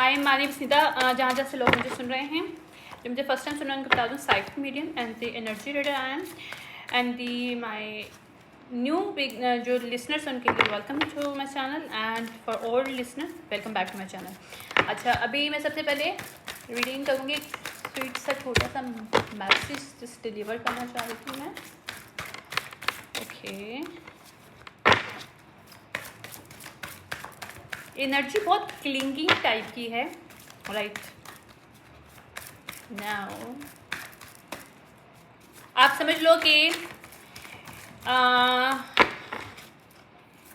हाय मानी सीधा जहाँ जहाँ से लोग मुझे सुन रहे हैं, जो मुझे फर्स्ट टाइम सुन रहे हैं उनको बता दूँ psychic medium and the energy reader I am and the my new big जो लिसनर्स उनके लिए welcome to my channel and for old listener welcome back to my channel. अच्छा, अभी मैं सबसे पहले रीडिंग करूँगी, स्वीट सा छोटा सा मैसेज जस्ट डिलीवर करना चाह रही थी मैं। ओके, एनर्जी बहुत क्लिंगी टाइप की है, राइट नाउ आप समझ लो कि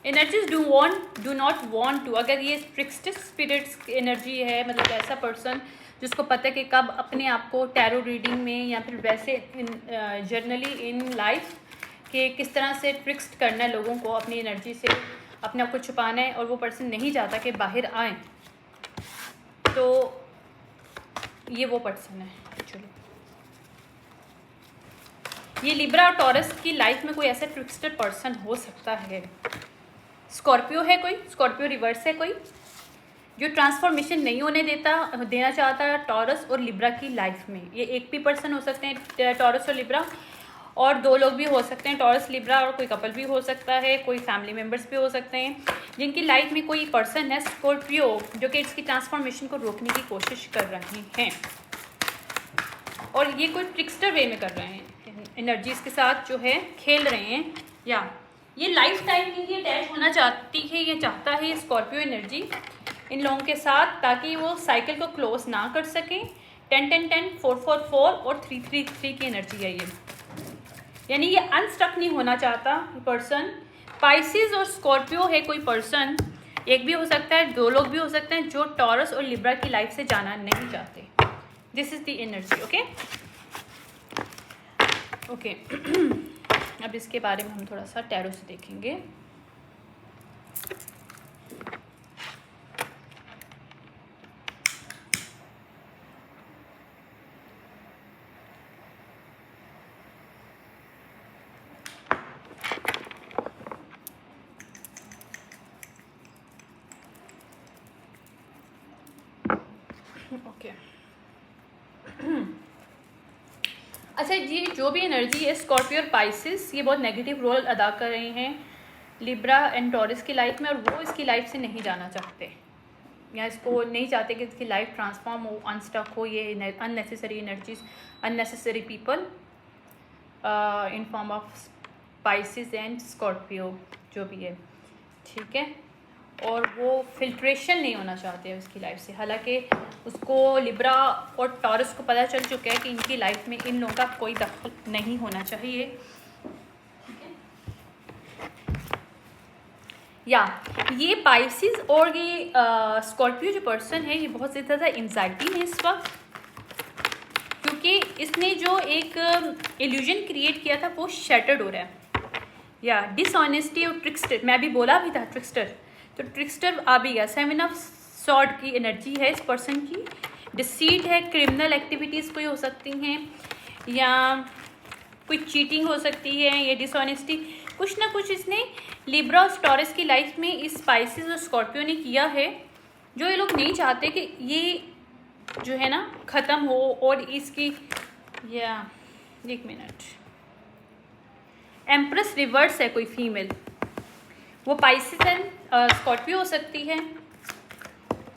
energies do not want to, अगर ये ट्रिक्स्टर स्पिरिट्स की एनर्जी है, मतलब ऐसा पर्सन जिसको पता है कि कब अपने आप को टैरो रीडिंग में या फिर वैसे जर्नली इन लाइफ कि किस तरह से ट्रिक्स्ट करना है लोगों को, अपनी एनर्जी से अपने आप को छुपाना है और वो पर्सन नहीं चाहता कि बाहर आए, तो ये वो पर्सन है एक्चुअली। ये लिब्रा और टॉरस की लाइफ में कोई ऐसा ट्रिक्स्टर पर्सन हो सकता है। स्कॉर्पियो है कोई, स्कॉर्पियो रिवर्स है कोई, जो ट्रांसफॉर्मेशन नहीं होने देना चाहता टॉरस और लिब्रा की लाइफ में। ये एक भी पर्सन हो सकते हैं टॉरस और लिब्रा, और दो लोग भी हो सकते हैं टॉरस लिब्रा, और कोई कपल भी हो सकता है, कोई फैमिली मेम्बर्स भी हो सकते हैं जिनकी लाइफ में कोई पर्सन है स्कॉर्पियो जो कि इसकी ट्रांसफॉर्मेशन को रोकने की कोशिश कर रहे हैं, और ये कोई ट्रिक्स्टर वे में कर रहे हैं, एनर्जीज के साथ जो है खेल रहे हैं, या ये लाइफ टाइम के लिए अटैच होना चाहती है, ये चाहता है ये स्कॉर्पियो एनर्जी इन लोगों के साथ, ताकि वो साइकिल को क्लोज ना कर सकें। 10-10-10 4-4-4 और 3-3-3 की एनर्जी है ये, यानी ये अनस्टक नहीं होना चाहता पर्सन। पाइसिस और स्कॉर्पियो है कोई पर्सन, एक भी हो सकता है, दो लोग भी हो सकते हैं, जो टॉरस और लिब्रा की लाइफ से जाना नहीं चाहते। This is the energy. Okay अब इसके बारे में हम थोड़ा सा टैरो से देखेंगे। ओके अच्छा, ये जो भी एनर्जी है स्कॉर्पियो और पाइसिस, ये बहुत नेगेटिव रोल अदा कर रहे हैं लिब्रा एंड टॉरस की लाइफ में, और वो इसकी लाइफ से नहीं जाना चाहते, या इसको नहीं चाहते कि इसकी लाइफ ट्रांसफॉर्म हो, अनस्टक हो। ये unnecessary energies, unnecessary people in form of Pisces and Scorpio जो भी है, ठीक है, और वो फिल्ट्रेशन नहीं होना चाहते हैं उसकी लाइफ से। हालांकि उसको लिब्रा और टॉरस को पता चल चुका है कि इनकी लाइफ में इन लोगों का कोई दखल नहीं होना चाहिए, या ये पाइसिस और ये स्कॉर्पियो जो पर्सन है, ये बहुत ज़्यादा एंजाइटी में इस वक्त, क्योंकि इसने जो एक इल्यूजन क्रिएट किया था वो शैटर्ड हो रहा है, या डिसऑनेस्टी और ट्रिक्स्टर, मैं अभी बोला भी था ट्रिक्स्टर, तो ट्रिक्स्टर आ भी गया। 7 ऑफ सॉर्ड की एनर्जी है इस पर्सन की, डिसीट है, क्रिमिनल एक्टिविटीज़ कोई हो सकती हैं, या कोई चीटिंग हो सकती है, या डिसऑनेस्टी, कुछ ना कुछ इसने लिब्रा और टॉरस की लाइफ में इस स्पाइसिस और स्कॉर्पियो ने किया है, जो ये लोग नहीं चाहते कि ये जो है ना ख़त्म हो। और इसकी या एक मिनट, एम्प्रेस रिवर्स है कोई फीमेल, वो पाइसिस एंड स्कॉर्पियो हो सकती है,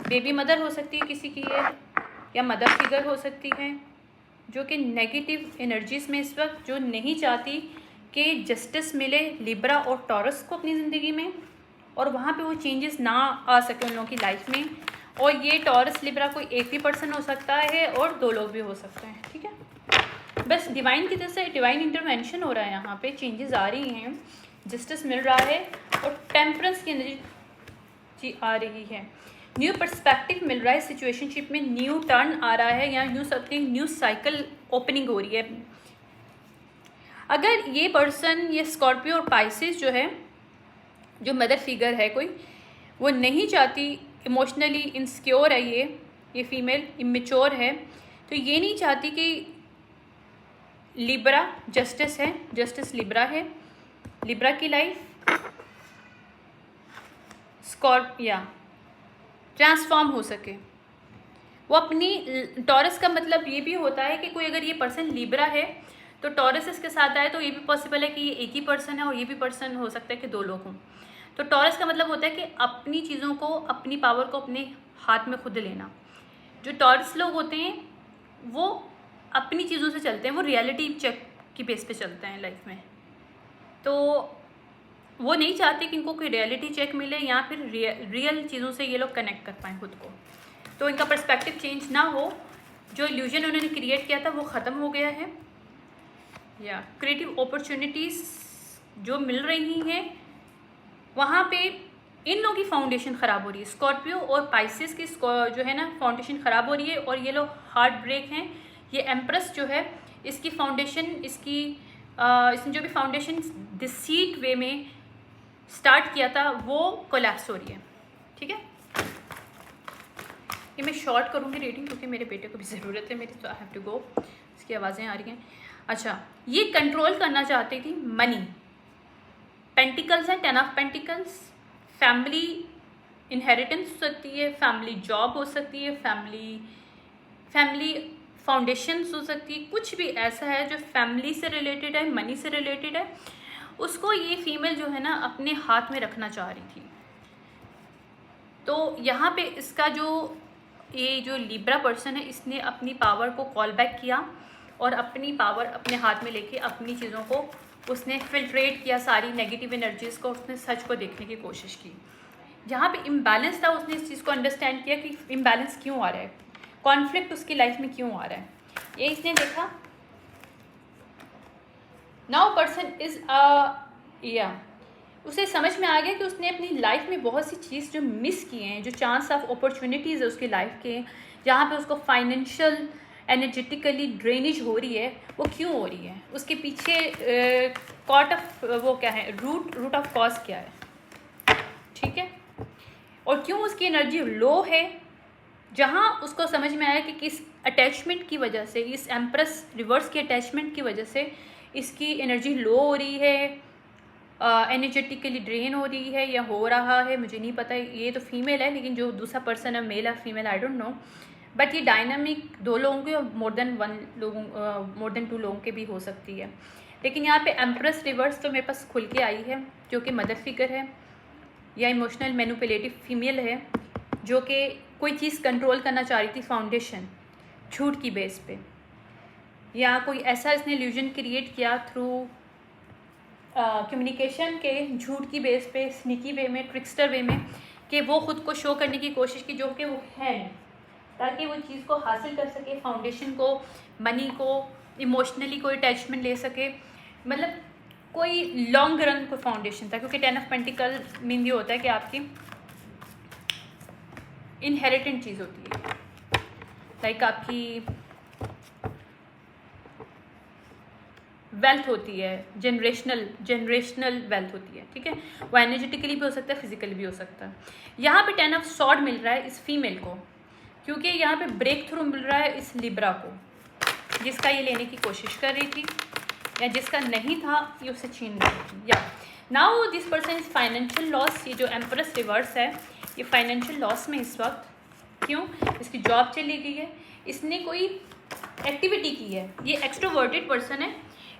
बेबी मदर हो सकती है किसी की है, या मदर फिगर हो सकती है, जो कि नेगेटिव एनर्जीज में इस वक्त, जो नहीं चाहती कि जस्टिस मिले लिब्रा और टॉरस को अपनी ज़िंदगी में, और वहाँ पे वो चेंजेस ना आ सके उन लोगों की लाइफ में। और ये टॉरस लिब्रा कोई एक भी पर्सन हो सकता है, और दो लोग भी हो सकते हैं, ठीक है। बस डिवाइन की तरफ से डिवाइन इंटरवेंशन हो रहा है, यहाँ पे चेंजेस आ रही हैं, जस्टिस मिल रहा है, और टेम्परेंस की एनर्जी आ रही है, न्यू पर्सपेक्टिव मिल रहा है सिचुएशनशिप में, न्यू टर्न आ रहा है, या new something, new cycle opening हो रही है। अगर ये पर्सन, ये स्कॉर्पियो और पाइसिस जो है, जो मदर फिगर है कोई, वो नहीं चाहती, इमोशनली इनसिक्योर है ये फीमेल इमेच्योर है, तो ये नहीं चाहती कि लिब्रा जस्टिस है, जस्टिस लिब्रा है, लिब्रा की लाइफ स्कॉर्पिया ट्रांसफॉर्म हो सके, वो अपनी टॉरस का मतलब ये भी होता है कि कोई अगर ये पर्सन लिब्रा है तो टॉरस इसके साथ आए तो ये भी पॉसिबल है कि ये एक ही पर्सन है और ये भी पर्सन हो सकता है कि दो लोग हों। तो टॉरस का मतलब होता है कि अपनी चीज़ों को, अपनी पावर को अपने हाथ में खुद लेना। जो टॉरस लोग होते हैं वो अपनी चीज़ों से चलते हैं, वो रियलिटी चेक की बेस पे चलते हैं लाइफ में। तो वो नहीं चाहते कि इनको कोई रियलिटी चेक मिले या फिर रियल चीज़ों से ये लोग कनेक्ट कर पाएँ खुद को, तो इनका पर्सपेक्टिव चेंज ना हो। जो इल्यूजन उन्होंने क्रिएट किया था वो ख़त्म हो गया है। या क्रिएटिव अपॉर्चुनिटीज़ जो मिल रही हैं वहाँ पे इन लोगों की फाउंडेशन ख़राब हो रही है। स्कॉर्पियो और पाइसेस की जो है ना फाउंडेशन ख़राब हो रही है और ये लोग हार्ट ब्रेक हैं। ये एम्प्रेस जो है इसकी फाउंडेशन, इसने जो भी फाउंडेशन डिसीट वे में स्टार्ट किया था वो कोलैप्स हो रही है। ठीक है, ये मैं शॉर्ट करूँगी रीडिंग क्योंकि मेरे बेटे को भी ज़रूरत है मेरी, तो आई हैव टू गो। इसकी आवाज़ें आ रही हैं। अच्छा, ये कंट्रोल करना चाहती थी मनी। पेंटिकल्स हैं, 10 ऑफ पेंटिकल्स। फैमिली इनहेरिटेंस हो सकती है, फैमिली जॉब हो सकती है, फैमिली फाउंडेशंस हो सकती है। कुछ भी ऐसा है जो फैमिली से रिलेटेड है, मनी से रिलेटेड है, उसको ये फीमेल जो है ना अपने हाथ में रखना चाह रही थी। तो यहाँ पे इसका ये जो लिब्रा पर्सन है इसने अपनी पावर को कॉल बैक किया और अपनी पावर अपने हाथ में लेके अपनी चीज़ों को उसने फिल्ट्रेट किया, सारी नेगेटिव एनर्जीज़ को उसने सच को देखने की कोशिश की। जहाँ पे इम्बैलेंस था उसने इस चीज़ को अंडरस्टैंड किया कि इम्बैलेंस क्यों आ रहा है, कॉन्फ्लिक्ट उसकी लाइफ में क्यों आ रहा है, ये इसने देखा। नाउ पर्सन इज़ उसे समझ में आ गया कि उसने अपनी लाइफ में बहुत सी चीज़ जो मिस किए हैं, जो चांस ऑफ अपॉर्चुनिटीज़ है उसकी लाइफ के, जहाँ पे उसको फाइनेंशियल एनर्जेटिकली ड्रेनेज हो रही है, वो क्यों हो रही है, उसके पीछे कॉट ऑफ वो क्या है, रूट ऑफ कॉज क्या है। ठीक है, और क्यों उसकी एनर्जी लो है। जहाँ उसको समझ में आया कि किस अटैचमेंट की वजह से, इस एम्प्रेस रिवर्स के अटैचमेंट की वजह से इसकी एनर्जी लो हो रही है, एनर्जेटिकली ड्रेन हो रही है या हो रहा है, मुझे नहीं पता। ये तो फीमेल है, लेकिन जो दूसरा पर्सन है मेल या female I don't know, but ये डायनामिक 2 लोगों के और मोर देन 2 लोगों के भी हो सकती है। लेकिन यहाँ पे एम्प्रेस रिवर्स तो मेरे पास खुल के आई है, जो कि मदर फिगर है या इमोशनल मैनिपुलेटिव फीमेल है, जो कि कोई चीज़ कंट्रोल करना चाह रही थी फाउंडेशन, झूठ की बेस पे, या कोई ऐसा इसने इल्यूजन क्रिएट किया थ्रू कम्युनिकेशन के झूठ की बेस पे, स्नीकी वे में, ट्रिक्स्टर वे में, कि वो ख़ुद को शो करने की कोशिश की जो कि वो है, ताकि वो चीज़ को हासिल कर सके, फाउंडेशन को, मनी को, इमोशनली कोई अटैचमेंट ले सके, मतलब कोई लॉन्ग रन कोई फाउंडेशन था। क्योंकि 10 ऑफ पेंटिकल मीन ये होता है कि आपकी इनहेरिटेंट चीज़ होती है, लाइक आपकी वेल्थ होती है, जनरेशनल वेल्थ होती है। ठीक है, वो एनर्जेटिकली भी हो सकता है, फिजिकली भी हो सकता है। यहाँ पे 10 ऑफ सॉर्ड मिल रहा है इस फीमेल को, क्योंकि यहाँ पे ब्रेक थ्रू मिल रहा है इस लिब्रा को, जिसका ये लेने की कोशिश कर रही थी या जिसका नहीं था ये उसे छीन रही थी। या now this person is financial loss. ये जो एम्प्रेस रिवर्स है ये फाइनेंशियल लॉस में इस वक्त। क्यों? इसकी जॉब चली गई है, इसने कोई एक्टिविटी की है, ये एक्सट्रोवर्टेड पर्सन है,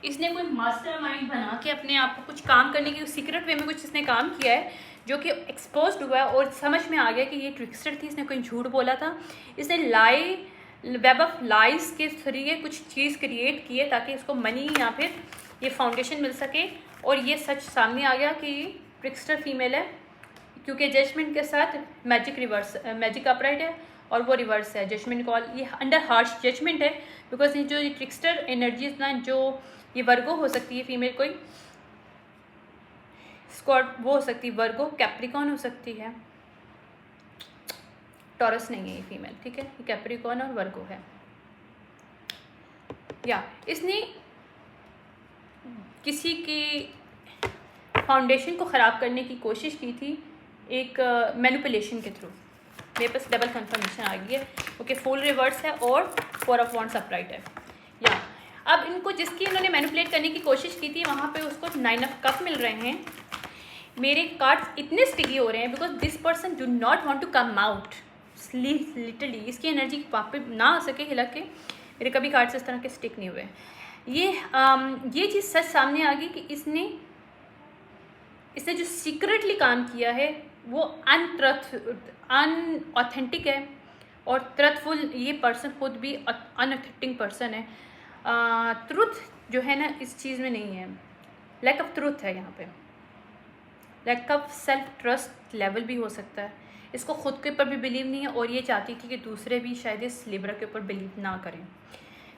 इसने कोई मास्टरमाइंड बना के अपने आप को कुछ काम करने की सीक्रेट वे में कुछ इसने काम किया है जो कि एक्सपोज हुआ है और समझ में आ गया कि ये ट्रिक्स्टर थी, इसने कोई झूठ बोला था, इसने वेब ऑफ लाइज के जरिए कुछ चीज़ क्रिएट की है ताकि इसको मनी या फिर ये फाउंडेशन मिल सके। और ये सच सामने आ गया कि ट्रिक्स्टर फीमेल है, क्योंकि जजमेंट के साथ मैजिक अपराइट है और वो रिवर्स है जजमेंट कॉल। ये अंडर हार्श जजमेंट है, बिकॉज ये जो ट्रिक्स्टर एनर्जीज ना, जो ये वर्गो हो सकती है फीमेल, कोई स्कॉट वो हो सकती है, वर्गो कैप्रिकॉन हो सकती है, टॉरस नहीं है ये फीमेल। ठीक है, ये कैप्रिकॉन और वर्गो है। या इसने किसी की फाउंडेशन को ख़राब करने की कोशिश की थी एक मैनिपुलेशन के थ्रू। मेरे पास डबल कंफर्मेशन आ गई है, ओके, फुल रिवर्स है और 4 ऑफ वॉन्ड्स अपराइट है। या अब इनको जिसकी इन्होंने मैनिपुलेट करने की कोशिश की थी वहाँ पे उसको 9 ऑफ कप मिल रहे हैं। मेरे कार्ड्स इतने स्टिकी हो रहे हैं because this person do not want to come out. Literally इसकी एनर्जी वापस ना आ सके हिला के। मेरे कभी कार्ड्स इस तरह के स्टिक नहीं हुए। ये चीज़ सच सामने आ गई कि इसने जो सीक्रेटली काम किया है वो अनऑथेंटिक है, और ट्रथफुल ये पर्सन खुद भी अनऑथेंटिक पर्सन है। ट्रुथ जो है ना इस चीज़ में नहीं है, लैक ऑफ ट्रुथ है यहाँ पे, lack of self trust level भी हो सकता है। इसको खुद के ऊपर भी बिलीव नहीं है, और ये चाहती थी कि दूसरे भी शायद इस लिब्रा के ऊपर बिलीव ना करें।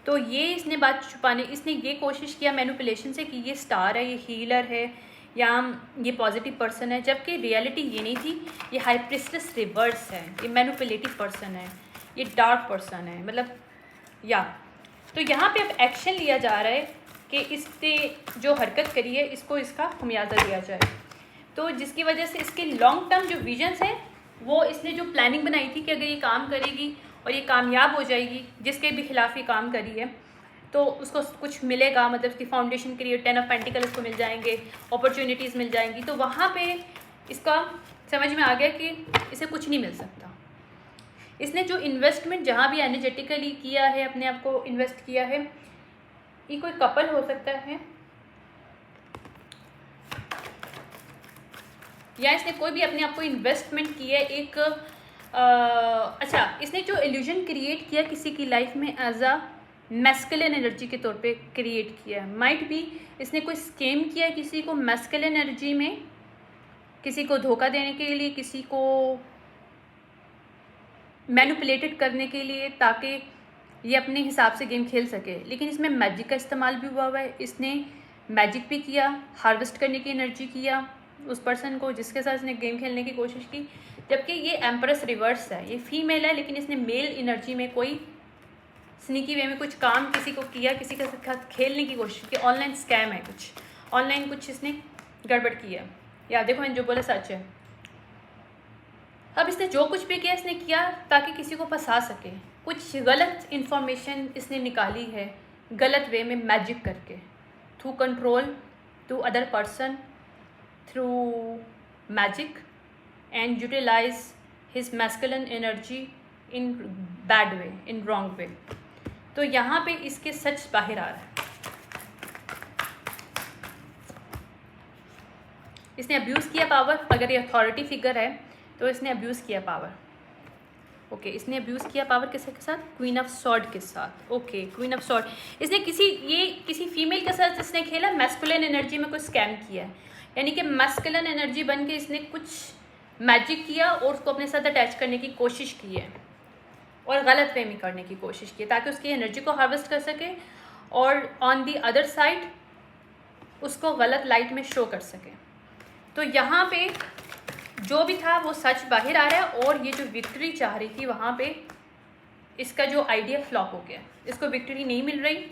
तो ये इसने बात छुपाने, इसने ये कोशिश किया मैनिपुलेशन से कि ये स्टार है, ये हीलर है, या ये पॉजिटिव पर्सन है, जबकि रियलिटी ये नहीं थी। ये हाई प्रिस्टेस रिवर्स है, ये मैनिपुलेटिव पर्सन है, ये डार्क पर्सन है, मतलब तो यहाँ पे अब एक्शन लिया जा रहा है कि इसने जो हरकत करी है इसको इसका खमियाजा दिया जाए। तो जिसकी वजह से इसके लॉन्ग टर्म जो विजन्स हैं, वो इसने जो प्लानिंग बनाई थी कि अगर ये काम करेगी और ये कामयाब हो जाएगी, जिसके भी खिलाफ ये काम करी है, तो उसको कुछ मिलेगा, मतलब उसकी फाउंडेशन के लिए 10 ऑफ पेंटिकल इसको मिल जाएंगे, अपॉर्चुनिटीज़ मिल जाएंगी। तो वहाँ पे इसका समझ में आ गया कि इसे कुछ नहीं मिल सकता। इसने जो इन्वेस्टमेंट जहाँ भी एनर्जेटिकली किया है, अपने आप को इन्वेस्ट किया है, ये कोई कपल हो सकता है, या इसने कोई भी अपने आप को इन्वेस्टमेंट की है एक अच्छा, इसने जो इल्यूजन क्रिएट किया किसी की लाइफ में एज अ मैस्कुलिन एनर्जी के तौर पे क्रिएट किया है। माइट भी इसने कोई स्केम किया है किसी को मैस्कुलिन एनर्जी में, किसी को धोखा देने के लिए, किसी को मैनिपुलेटेड करने के लिए, ताकि ये अपने हिसाब से गेम खेल सके। लेकिन इसमें मैजिक का इस्तेमाल भी हुआ है। इसने मैजिक भी किया, हार्वेस्ट करने की एनर्जी किया उस पर्सन को जिसके साथ इसने गेम खेलने की कोशिश की। जबकि ये एम्प्रेस रिवर्स है, ये फीमेल है, लेकिन इसने मेल एनर्जी में कोई स्नीकी वे में कुछ काम किसी को किया, किसी के साथ खेलने की कोशिश की। ऑनलाइन स्कैम है, कुछ ऑनलाइन कुछ इसने गड़बड़ किया। या देखो मैंने जो बोला सच है। अब इसने जो कुछ भी किया इसने किया ताकि किसी को फंसा सके। कुछ गलत इन्फॉर्मेशन इसने निकाली है गलत वे में, मैजिक करके, through control to other person, through magic, and utilise his masculine energy in bad way, in wrong way. तो यहाँ पे इसके सच बाहर आ रहा है। इसने अब्यूज़ किया पावर। अगर ये अथॉरिटी फिगर है तो इसने अब्यूज़ किया पावर। ओके, इसने अब्यूज़ किया पावर किसके साथ? क्वीन ऑफ सॉर्ड के साथ। Okay, queen of sword. इसने किसी फीमेल के साथ इसने खेला, मैस्कुलिन एनर्जी में कुछ स्कैम किया है, यानी कि मैस्कुलिन एनर्जी बन के इसने कुछ मैजिक किया और उसको अपने साथ अटैच करने की कोशिश की है, और गलत वे में करने की कोशिश की, ताकि उसकी एनर्जी को हार्वेस्ट कर सके और ऑन दी अदर साइड उसको गलत लाइट में शो कर सके। तो यहाँ पे जो भी था वो सच बाहर आ रहा है, और ये जो विक्ट्री चाह रही थी वहाँ पे इसका जो आइडिया फ्लॉप हो गया। इसको विक्ट्री नहीं मिल रही।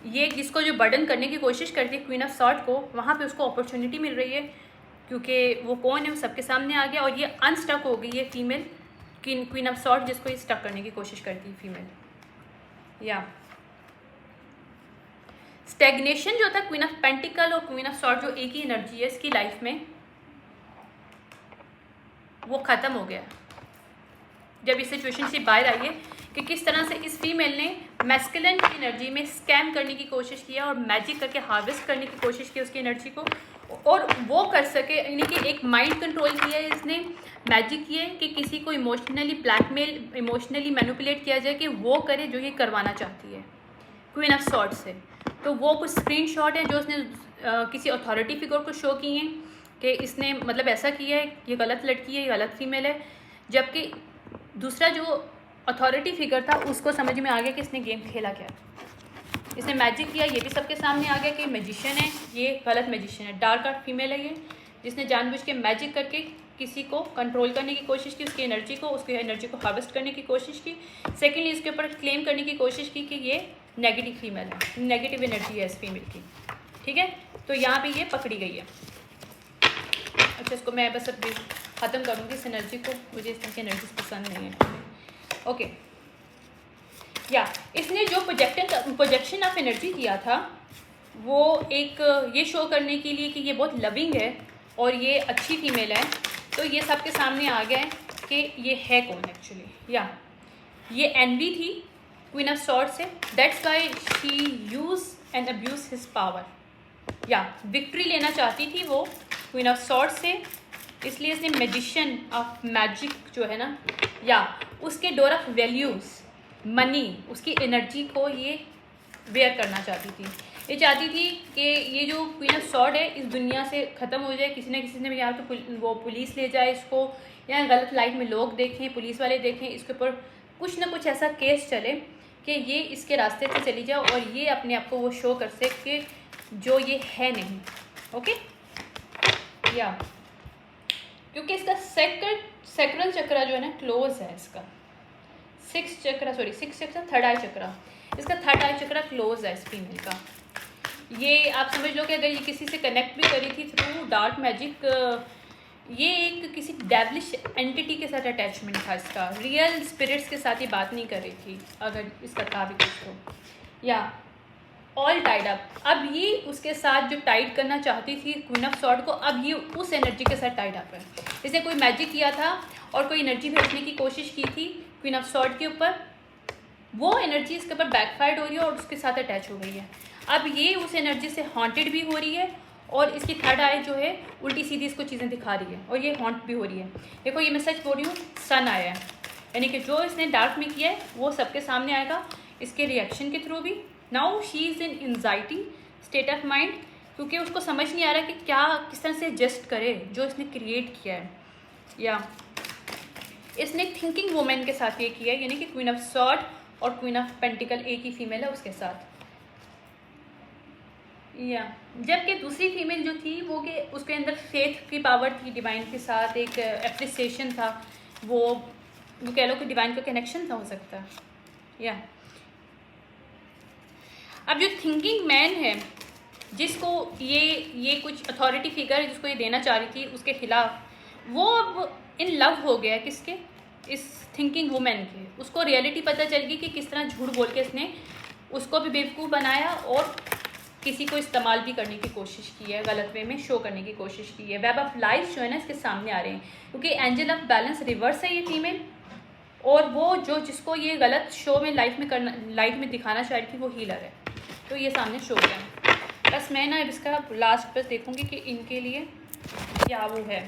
ये जिसको जो बर्डन करने की कोशिश करती है क्वीन ऑफ सॉर्ड को, वहाँ पे उसको अपॉर्चुनिटी मिल रही है, क्योंकि वो कौन है वो सबके सामने आ गया, और ये अनस्टक हो गई है फीमेल क्वीन ऑफ सॉर्ड, जिसको ये स्टक करने की कोशिश करती है फीमेल। या स्टैग्नेशन जो था क्वीन ऑफ पेंटिकल और क्वीन ऑफ सॉर्ड, जो एक ही एनर्जी है इसकी लाइफ में, वो ख़त्म हो गया जब इस सिचुएशन से बाहर आई है कि किस तरह से इस फीमेल ने मैस्कुलिन की एनर्जी में स्कैम करने की कोशिश किया और मैजिक करके हार्वेस्ट करने की कोशिश की उसकी एनर्जी को, और वो कर सके। यानी कि एक माइंड कंट्रोल किया है इसने, मैजिक किए कि किसी को इमोशनली ब्लैकमेल, इमोशनली मैनिपुलेट किया जाए कि वो करे जो ये करवाना चाहती है क्वीन ऑफ सॉर्ड से। तो वो कुछ स्क्रीनशॉट हैं जो उसने किसी अथॉरिटी फिगर को शो किए हैं कि इसने मतलब ऐसा किया है, ये गलत लड़की है, ये गलत फीमेल है। जबकि दूसरा जो अथॉरिटी फिगर था उसको समझ में आ गया कि इसने गेम खेला क्या, इसने मैजिक किया। ये भी सबके सामने आ गया कि मैजिशियन है, ये गलत मैजिशियन है, डार्क आर्ट फीमेल है ये, जिसने जानबूझ के मैजिक करके किसी को कंट्रोल करने की कोशिश की, उसकी एनर्जी को हार्वेस्ट करने की कोशिश की। सेकेंडली इसके ऊपर क्लेम करने की कोशिश की कि ये नेगेटिव फीमेल है, नेगेटिव एनर्जी है इस फीमेल की। ठीक है, तो यहाँ पे ये पकड़ी गई है। अच्छा, इसको मैं बस अब ख़त्म करूँगी इस एनर्जी को, मुझे इस तरह की एनर्जी पसंद नहीं है। ओके, या इसने जो प्रोजेक्शन ऑफ एनर्जी किया था वो एक ये शो करने के लिए कि ये बहुत लविंग है और ये अच्छी फीमेल है। तो ये सबके सामने आ गया है कि ये है कौन एक्चुअली। या ये एनवी थी क्वीन ऑफ सॉर्ड से, that's why she use and abuse his power. या विक्ट्री लेना चाहती थी वो क्वीन ऑफ सॉर्ड से, इसलिए इसने मैजिशियन ऑफ मैजिक जो है ना, या उसके डोर ऑफ वैल्यूज़ मनी, उसकी एनर्जी को ये वेयर करना चाहती थी। ये चाहती थी कि ये जो क्वीन ऑफ सॉर्ड है इस दुनिया से ख़त्म हो जाए, किसी न किसी ने या तो वो पुलिस ले जाए इसको, या गलत लाइट में लोग देखें, पुलिस वाले देखें, इसके ऊपर कुछ ना कुछ ऐसा केस चले कि ये इसके रास्ते से चली जाए और ये अपने आप को वो शो कर सके जो ये है नहीं। ओके, या क्योंकि इसका सेक्रल चक्रा जो है ना क्लोज है, इसका सिक्स चक्रा थर्ड आई चक्रा, इसका थर्ड आई चक्रा क्लोज है इस फीमेल का। ये आप समझ लो कि अगर ये किसी से कनेक्ट भी करी थी थ्रू डार्क मैजिक, ये एक किसी डेविलिश एंटिटी के साथ अटैचमेंट था इसका, रियल स्पिरिट्स के साथ ये बात नहीं कर रही थी अगर इसका था भी कुछ तो। या ऑल टाइड अप, अब ये उसके साथ जो टाइड करना चाहती थी क्वीन ऑफ सॉर्ड को, अब ये उस एनर्जी के साथ टाइड अप है। इसने कोई मैजिक किया था और कोई एनर्जी भेजने की कोशिश की थी क्वीन ऑफ सॉर्ड के ऊपर, वो एनर्जी इसके ऊपर बैकफायर्ड हो रही है और उसके साथ अटैच हो गई है। अब ये उस एनर्जी से हॉन्टेड भी हो रही है और इसकी थर्ड आई जो है उल्टी सीधी इसको चीज़ें दिखा रही है और ये हॉन्ट भी हो रही है। देखो ये मैं सच बोल रही हूँ, सन आया है, यानी कि जो इसने डार्क में किया है वो सबके सामने आएगा इसके रिएक्शन के थ्रू भी। Now she is in anxiety state of mind, क्योंकि उसको समझ नहीं आ रहा कि क्या किस तरह से एडजस्ट करे जो इसने क्रिएट किया है। या इसने थिंकिंग वुमेन के साथ ये किया है, यानी कि क्वीन ऑफ सॉर्ड और क्वीन ऑफ पेंटिकल एक ही फीमेल है उसके साथ। या जबकि दूसरी फीमेल जो थी वो कि उसके अंदर फेथ की पावर थी, डिवाइन के साथ एक एप्रिसिएशन था, वो कह लो कि डिवाइन का कनेक्शन था हो सकता है। या अब जो थिंकिंग मैन है जिसको ये कुछ अथॉरिटी फिगर है जिसको ये देना चाह रही थी उसके खिलाफ, वो अब इन लव हो गया किसके, इस थिंकिंग वुमेन के। उसको रियलिटी पता चल गई कि किस तरह झूठ बोल के इसने उसको भी बेवकूफ़ बनाया और किसी को इस्तेमाल भी करने की कोशिश की है, गलत वे में शो करने की कोशिश की है। वेब ऑफ लाइफ जो है ना इसके सामने आ रहे हैं, क्योंकि एंजल ऑफ बैलेंस रिवर्स है ये फीमेल, और वो जो जिसको ये गलत शो में लाइट में दिखाना चाह रही थी वो हीलर है, तो ये सामने शो किया है। बस मैं ना इसका लास्ट बस देखूँगी कि इनके लिए क्या वो है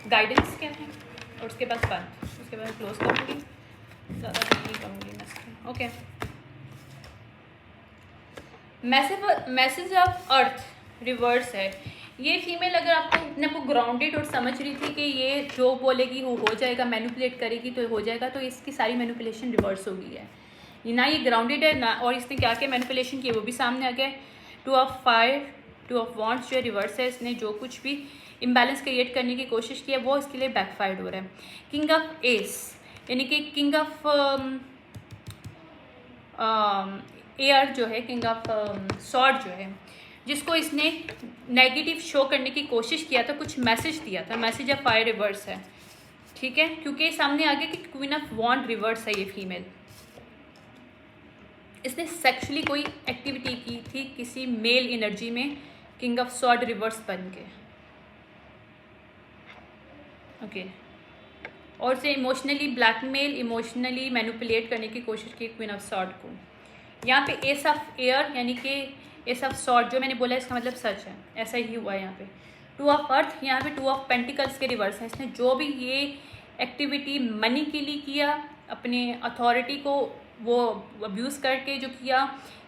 गाइडेंस क्या है, और उसके बाद बंद, उसके बाद क्लोज करूँगी, ज़्यादा नहीं करूँगी मैं इसको। Okay, message of earth reverse है। ये फीमेल अगर आपको अपने को ग्राउंडेड और समझ रही थी कि ये जो बोलेगी वो हो जाएगा, मैनिपुलेट करेगी तो हो जाएगा, तो इसकी सारी मैनिपुलेशन रिवर्स हो गई है। ना ये ग्राउंडेड है ना, और इसने क्या क्या मैनिपुलेशन किया वो भी सामने आ गया है। Two of fire, two of wants जो है रिवर्स है, इसने जो कुछ भी इम्बैलेंस क्रिएट करने की कोशिश की है वो इसके लिए बैकफायर्ड हो रहा है। किंग ऑफ एस यानी कि किंग ऑफ एयर जो है, किंग ऑफ सॉर्ड जो है, जिसको इसने नेगेटिव शो करने की कोशिश किया था, कुछ मैसेज दिया था, मैसेज ऑफ फायर रिवर्स है, ठीक है, क्योंकि सामने आ गया कि क्वीन ऑफ वॉन्ड रिवर्स है ये फीमेल। इसने सेक्सुअली कोई एक्टिविटी की थी किसी मेल एनर्जी में, किंग ऑफ सॉर्ड रिवर्स बन के, ओके, और से इमोशनली ब्लैकमेल, इमोशनली मैनिपुलेट करने की कोशिश की क्वीन ऑफ सॉर्ड को। यहाँ पे एस ऑफ एयर यानी कि एस ऑफ सॉर्ड जो मैंने बोला इसका मतलब सच है, ऐसा ही हुआ है यहाँ पे। टू ऑफ अर्थ, यहाँ पे टू ऑफ पेंटिकल्स के रिवर्स है। इसने जो भी ये एक्टिविटी मनी के लिए किया, अपने अथॉरिटी को वो अब्यूज़ करके जो किया,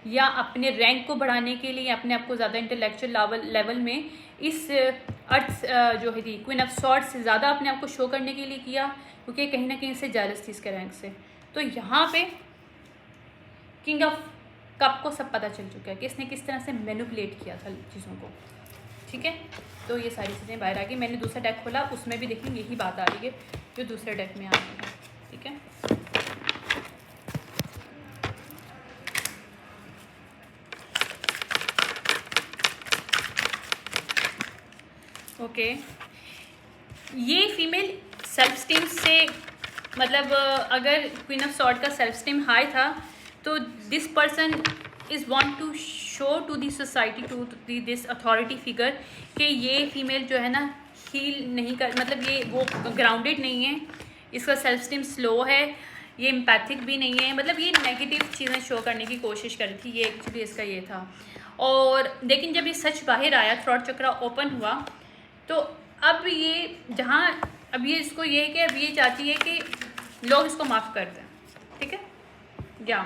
या अपने रैंक को बढ़ाने के लिए, अपने आप को ज़्यादा इंटेलेक्चुअल लेवल में इस अर्थ जो है थी क्वीन ऑफ सॉर्ड से ज़्यादा अपने आप को शो करने के लिए किया, क्योंकि कहीं ना कहीं इससे जेलस थी इसके रैंक से। तो यहाँ पे किंग ऑफ कप को सब पता चल चुका है कि इसने किस तरह से मैनिपुलेट किया था चीज़ों को, ठीक है। तो ये सारी चीज़ें बाहर आ गई। मैंने दूसरा डेक खोला, उसमें भी देखेंगे यही बात आ रही है जो दूसरे डेक में आ रही है, ठीक है। ओके, ये फीमेल सेल्फ स्टीम से, मतलब अगर क्वीन ऑफ सॉर्ड का सेल्फ स्टीम हाई था तो this person is want to show to the society, to this authority figure कि ये फीमेल जो है ना हील नहीं कर, मतलब ये वो ग्राउंडेड नहीं है, इसका सेल्फ स्टीम स्लो है, ये एम्पैथिक भी नहीं है, मतलब ये नेगेटिव चीज़ें शो करने की कोशिश कर रही थी, ये एक्चुअली इसका ये था। और लेकिन जब ये सच बाहर आया, थ्रॉट चक्रा ओपन हुआ, तो अब ये जहाँ अब ये इसको ये है कि अब ये चाहती है कि लोग इसको माफ़ कर दें, ठीक है, या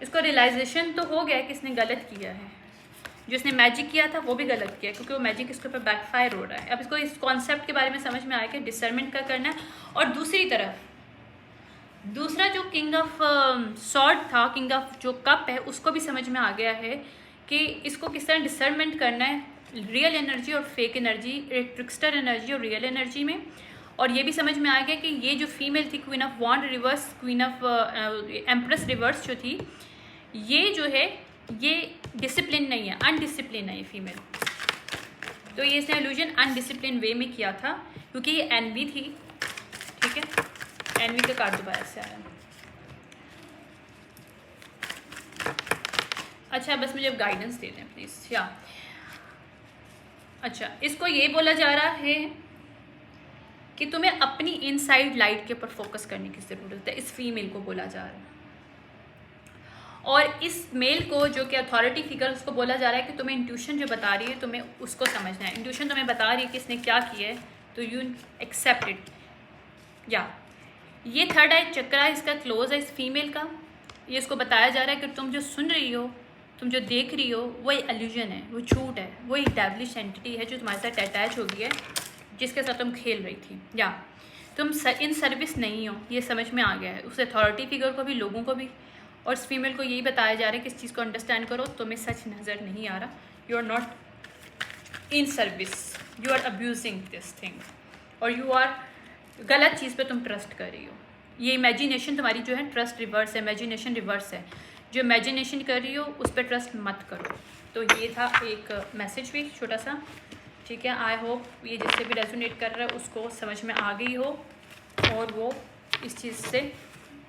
इसको रियलाइजेशन तो हो गया कि इसने गलत किया है, जो इसने मैजिक किया था वो भी गलत किया, क्योंकि वो मैजिक इसके ऊपर बैकफायर हो रहा है। अब इसको इस कॉन्सेप्ट के बारे में समझ में आया कि डिसर्नमेंट का करना है। और दूसरी तरफ दूसरा जो किंग ऑफ सॉर्ड था, किंग ऑफ जो कप है, उसको भी समझ में आ गया है कि इसको किस तरह डिसर्नमेंट करना है रियल एनर्जी और फेक एनर्जी, ट्रिक्स्टर एनर्जी और रियल एनर्जी में। और ये भी समझ में आ गया कि ये जो फीमेल थी, queen of wand reverse, queen of empress reverse जो थी, ये जो है ये डिसिप्लिन नहीं है, अनडिसिप्लिन है ये फीमेल। तो ये इसने एल्यूजन अनडिसिप्लिन वे में किया था, क्योंकि ये एनवी थी, ठीक है, एनवी का कार्ड दोबारा से आया। अच्छा, बस मुझे गाइडेंस दे दें प्लीज़। या अच्छा, इसको ये बोला जा रहा है कि तुम्हें अपनी इनसाइड लाइट के ऊपर फोकस करने की ज़रूरत है, इस फीमेल को बोला जा रहा है। और इस मेल को, जो कि अथॉरिटी फिगर, उसको बोला जा रहा है कि तुम्हें इंट्यूशन जो बता रही है, तुम्हें उसको समझना है। इंट्यूशन तुम्हें बता रही है कि इसने क्या किया है, तो यू एक्सेप्ट इट। या ये थर्ड आई चक्रा इसका क्लोज है, इस फीमेल का। ये इसको बताया जा रहा है कि तुम जो सुन रही हो, तुम जो देख रही हो, वो इल्यूजन है, वो झूठ है, वो एक डेविलिश एंटिटी है जो तुम्हारे साथ अटैच हो गई है, जिसके साथ तुम खेल रही थी। या तुम इन सर्विस नहीं हो, ये समझ में आ गया है उस अथॉरिटी फिगर को भी, लोगों को भी। और इस फीमेल को यही बताया जा रहा है कि इस चीज़ को अंडरस्टैंड करो, तुम्हें सच नज़र नहीं आ रहा, you are not in service, you are abusing this thing, और यू आर गलत चीज़ पे तुम ट्रस्ट कर रही हो। ये इमेजिनेशन तुम्हारी जो है, ट्रस्ट रिवर्स है, इमेजिनेशन रिवर्स है। जो इमेजिनेशन कर रही हो उस पर ट्रस्ट मत करो। तो ये था एक मैसेज भी छोटा सा, ठीक है। आई होप ये जिससे भी रेजोनेट कर रहा है उसको समझ में आ गई हो, और वो इस चीज़ से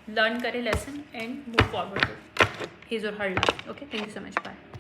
लर्न करे lesson and move forward his और her life. Okay, thank you so much, bye.